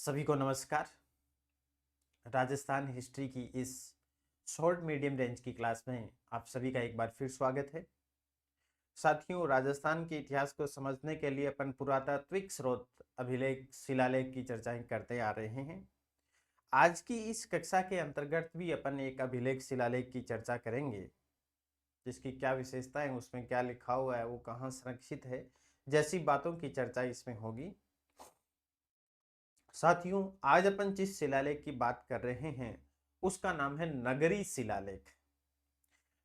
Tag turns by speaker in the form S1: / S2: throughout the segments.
S1: सभी को नमस्कार। राजस्थान हिस्ट्री की इस शॉर्ट मीडियम रेंज की क्लास में आप सभी का एक बार फिर स्वागत है। साथियों, राजस्थान के इतिहास को समझने के लिए अपन पुरातात्विक स्रोत, अभिलेख, शिलालेख की चर्चाएं करते आ रहे हैं। आज की इस कक्षा के अंतर्गत भी अपन एक अभिलेख शिलालेख की चर्चा करेंगे, जिसकी क्या विशेषता है, उसमें क्या लिखा हुआ है, वो कहाँ संरक्षित है, जैसी बातों की चर्चा इसमें होगी। साथियों, आज अपन जिस शिलालेख की बात कर रहे हैं उसका नाम है नगरी शिलालेख।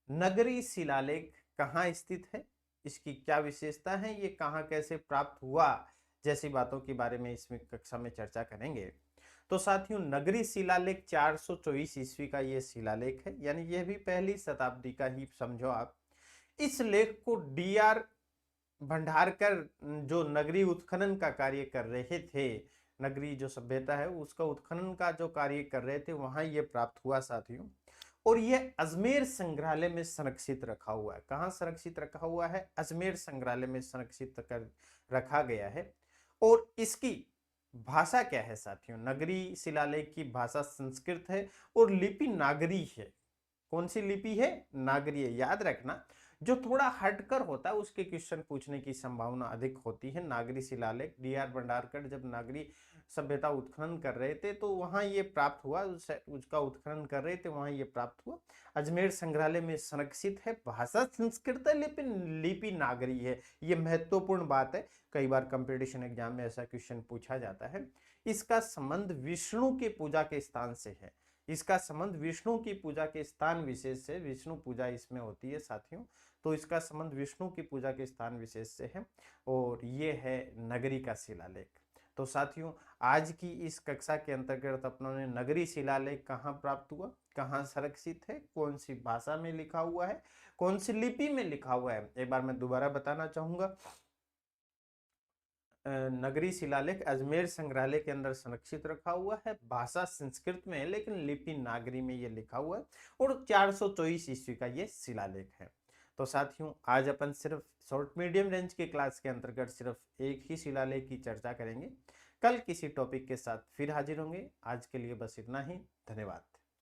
S1: नगरी शिलालेख कहाँ स्थित है, इसकी क्या विशेषता है, ये कहाँ कैसे प्राप्त हुआ, जैसी बातों के बारे में इसमें कक्षा में चर्चा करेंगे। तो साथियों, नगरी शिलालेख 424 ईस्वी का ये शिलालेख है, यानी यह भी पहली शताब्दी का ही समझो आप। इस लेख को डी.आर. भंडारकर, जो नगरी उत्खनन का कार्य कर रहे थे, नगरी जो सभ्यता है उसका उत्खनन का जो कार्य कर रहे थे, वहां ये प्राप्त हुआ साथियों। और यह अजमेर संग्रहालय में संरक्षित रखा हुआ है। कहाँ संरक्षित रखा हुआ है? अजमेर संग्रहालय में संरक्षित कर रखा गया है। और इसकी भाषा क्या है साथियों? नगरी शिलालेख की भाषा संस्कृत है और लिपि नागरी है। कौन सी लिपि है? नागरी है। याद रखना, जो थोड़ा हटकर होता है उसके क्वेश्चन पूछने की संभावना अधिक होती है। नागरी शिलालेख, डी.आर. भंडारकर जब नागरी सभ्यता उत्खनन कर रहे थे तो वहां ये प्राप्त हुआ, उसका उत्खनन कर रहे थे, वहां ये प्राप्त हुआ। अजमेर संग्रहालय में संरक्षित है। भाषा संस्कृत है लेकिन लिपि नागरी है। ये महत्वपूर्ण बात है, कई बार कंपटीशन एग्जाम में ऐसा क्वेश्चन पूछा जाता है। इसका संबंध विष्णु के पूजा के स्थान से है। इसका संबंध विष्णु की पूजा के स्थान विशेष से, विष्णु पूजा इसमें होती है साथियों, तो इसका संबंध विष्णु की पूजा के स्थान विशेष से है। और ये है नगरी का शिलालेख। तो साथियों, आज की इस कक्षा के अंतर्गत अपनों ने नगरी शिलालेख कहाँ प्राप्त हुआ, कहाँ संरक्षित है, कौन सी भाषा में लिखा हुआ है, कौन सी लिपि में लिखा हुआ है, एक बार मैं दोबारा बताना चाहूंगा। नगरी शिलालेख अजमेर संग्रहालय के अंदर संरक्षित रखा हुआ है। भाषा संस्कृत में है लेकिन लिपि नागरी में ये लिखा हुआ है। और 424 ईस्वी का ये शिलालेख है। तो साथियों, आज अपन सिर्फ शॉर्ट मीडियम रेंज के क्लास के अंतर्गत सिर्फ एक ही शिलालेख की चर्चा करेंगे। कल किसी टॉपिक के साथ फिर हाजिर होंगे। आज के लिए बस इतना ही। धन्यवाद।